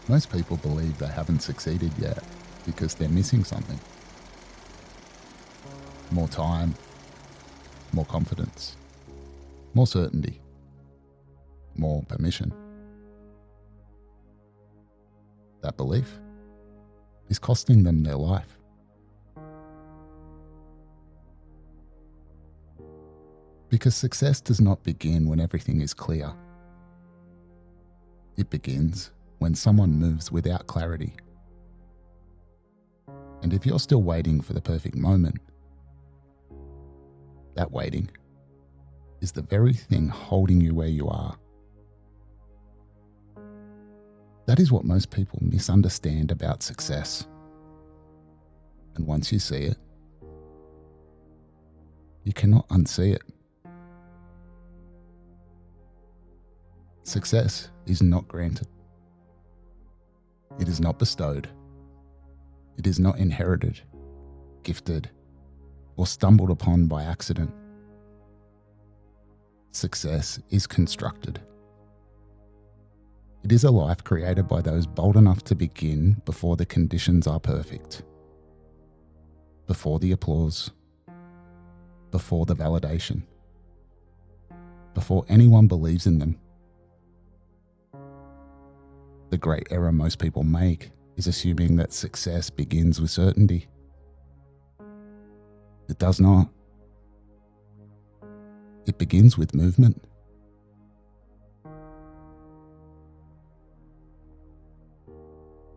Most people believe they haven't succeeded yet because they're missing something. More time, more confidence, more certainty, more permission. That belief is costing them their life. Because success does not begin when everything is clear. It begins when someone moves without clarity. And if you're still waiting for the perfect moment, that waiting is the very thing holding you where you are. That is what most people misunderstand about success. And once you see it, you cannot unsee it. Success is not granted. It is not bestowed. It is not inherited, gifted, or stumbled upon by accident. Success is constructed. It is a life created by those bold enough to begin before the conditions are perfect, before the applause, before the validation, before anyone believes in them. The great error most people make is assuming that success begins with certainty. It does not. It begins with movement.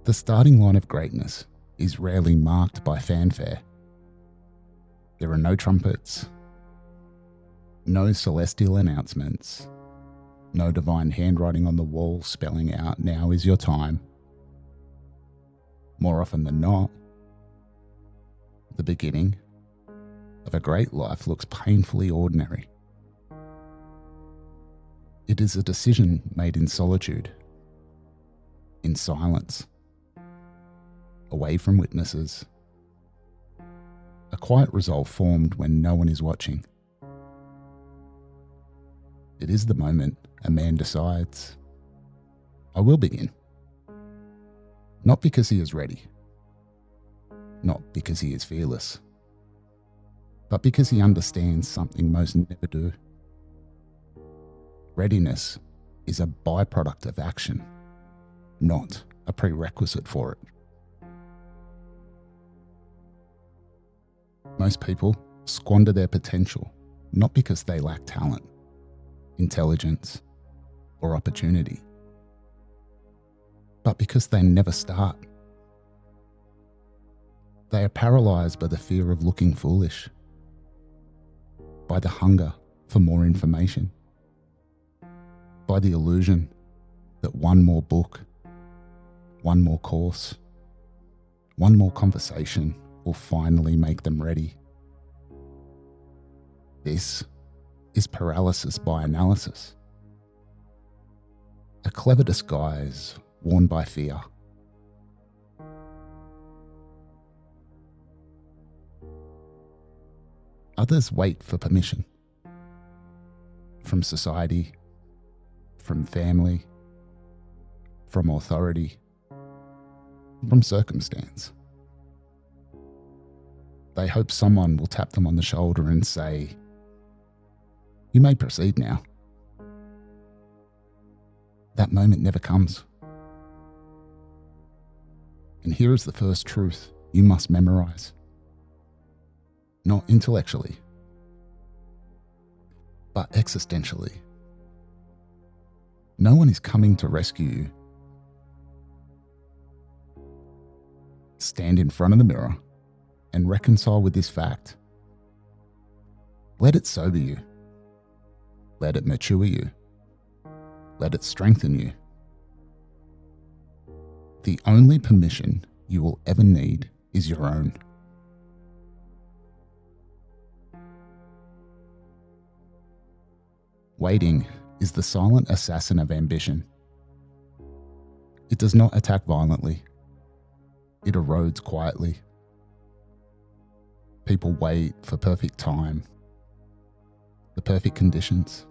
The starting line of greatness is rarely marked by fanfare. There are no trumpets, no celestial announcements, no divine handwriting on the wall spelling out, "Now is your time." More often than not, the beginning of a great life looks painfully ordinary. It is a decision made in solitude, in silence, away from witnesses. A quiet resolve formed when no one is watching. It is the moment a man decides, "I will begin." Not because he is ready, not because he is fearless, but because he understands something most never do. Readiness is a byproduct of action, not a prerequisite for it. Most people squander their potential not because they lack talent, intelligence, or opportunity, but because they never start. They are paralyzed by the fear of looking foolish, by the hunger for more information, by the illusion that one more book, one more course, one more conversation will finally make them ready. This is paralysis by analysis, a clever disguise worn by fear. Others wait for permission from society, from family, from authority, from circumstance. They hope someone will tap them on the shoulder and say, "You may proceed now." That moment never comes. And here is the first truth you must memorize. Not intellectually, but existentially. No one is coming to rescue you. Stand in front of the mirror and reconcile with this fact. Let it sober you. Let it mature you. Let it strengthen you. The only permission you will ever need is your own. Waiting is the silent assassin of ambition. It does not attack violently. It erodes quietly. People wait for perfect time, the perfect conditions,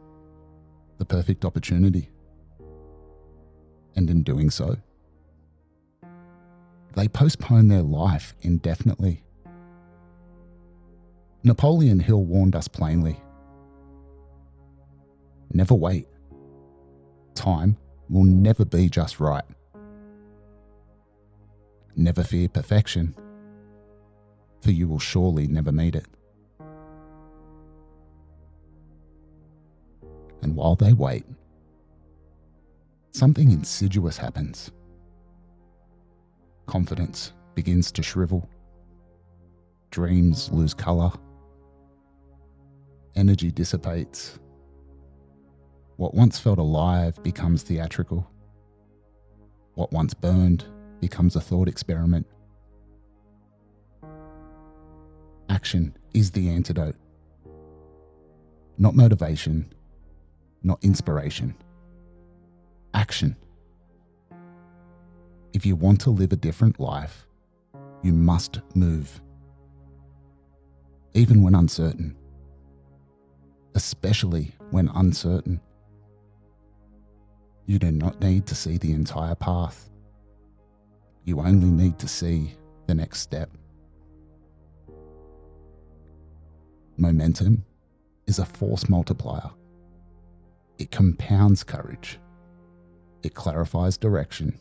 the perfect opportunity. And in doing so, they postpone their life indefinitely. Napoleon Hill warned us plainly, never wait. Time will never be just right. Never fear perfection, for you will surely never meet it. And while they wait, something insidious happens. Confidence begins to shrivel. Dreams lose colour. Energy dissipates. What once felt alive becomes theatrical. What once burned becomes a thought experiment. Action is the antidote. Not motivation, not inspiration. Action. If you want to live a different life, you must move. Even when uncertain. Especially when uncertain. You do not need to see the entire path. You only need to see the next step. Momentum is a force multiplier. It compounds courage. It clarifies direction.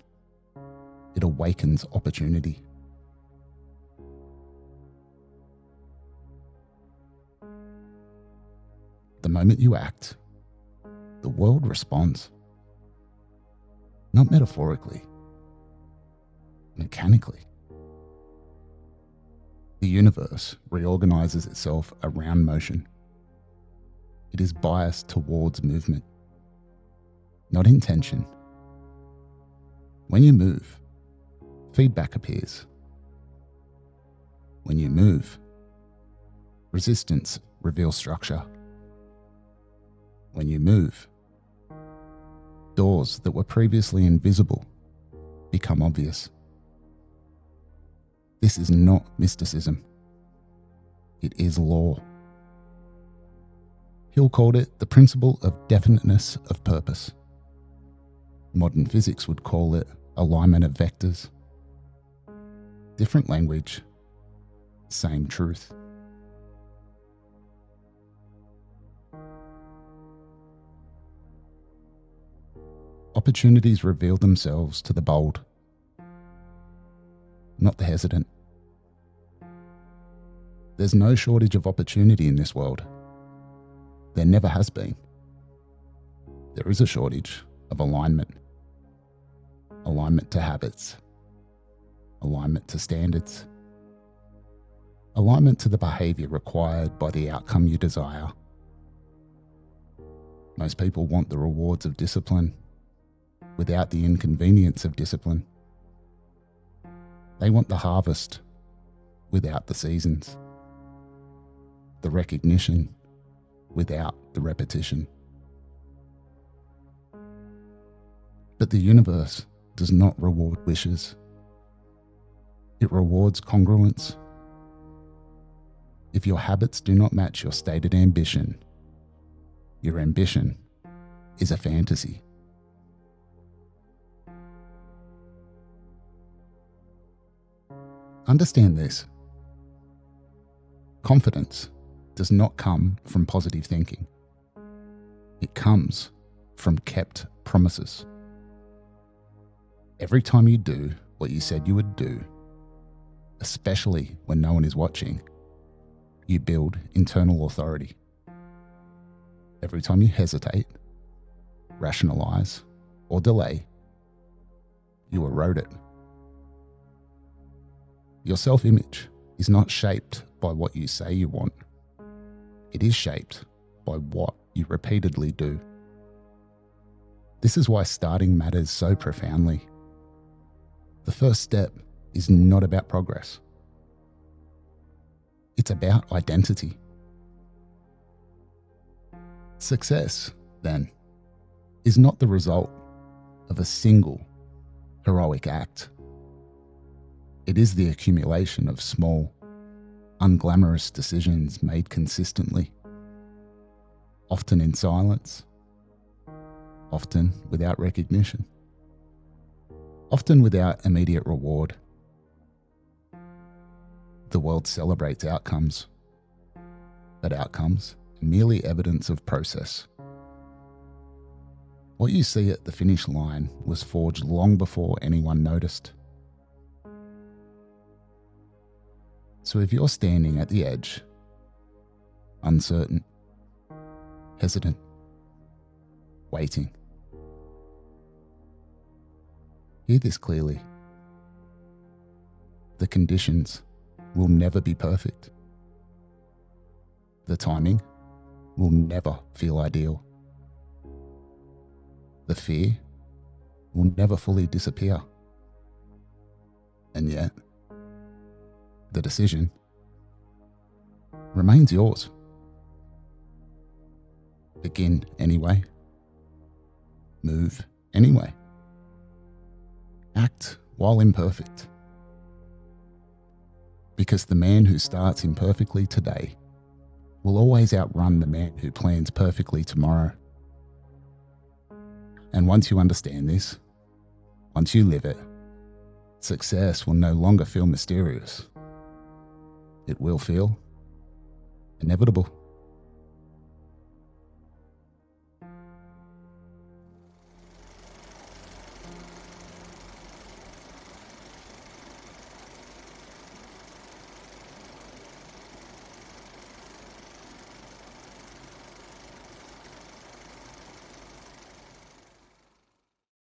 It awakens opportunity. The moment you act, the world responds. Not metaphorically, mechanically. The universe reorganizes itself around motion. It is biased towards movement, not intention. When you move, feedback appears. When you move, resistance reveals structure. When you move, doors that were previously invisible become obvious. This is not mysticism. It is law. Hill called it the principle of definiteness of purpose. Modern physics would call it alignment of vectors. Different language, same truth. Opportunities reveal themselves to the bold, not the hesitant. There's no shortage of opportunity in this world. There never has been. There is a shortage of alignment. Alignment to habits. Alignment to standards. Alignment to the behaviour required by the outcome you desire. Most people want the rewards of discipline without the inconvenience of discipline. They want the harvest without the seasons. The recognition without the repetition. But the universe does not reward wishes. It rewards congruence. If your habits do not match your stated ambition, your ambition is a fantasy. Understand this. Confidence does not come from positive thinking. It comes from kept promises. Every time you do what you said you would do, especially when no one is watching, you build internal authority. Every time you hesitate, rationalize, or delay, you erode it. Your self-image is not shaped by what you say you want. It is shaped by what you repeatedly do. This is why starting matters so profoundly. The first step is not about progress. It's about identity. Success, then, is not the result of a single heroic act. It is the accumulation of small, unglamorous decisions made consistently, often in silence, often without recognition, often without immediate reward. The world celebrates outcomes, but outcomes are merely evidence of process. What you see at the finish line was forged long before anyone noticed. So if you're standing at the edge, uncertain, hesitant, waiting, hear this clearly. The conditions will never be perfect. The timing will never feel ideal. The fear will never fully disappear. And yet, the decision remains yours. Begin anyway. Move anyway. Act while imperfect. Because the man who starts imperfectly today will always outrun the man who plans perfectly tomorrow. And once you understand this, once you live it, success will no longer feel mysterious. It will feel inevitable.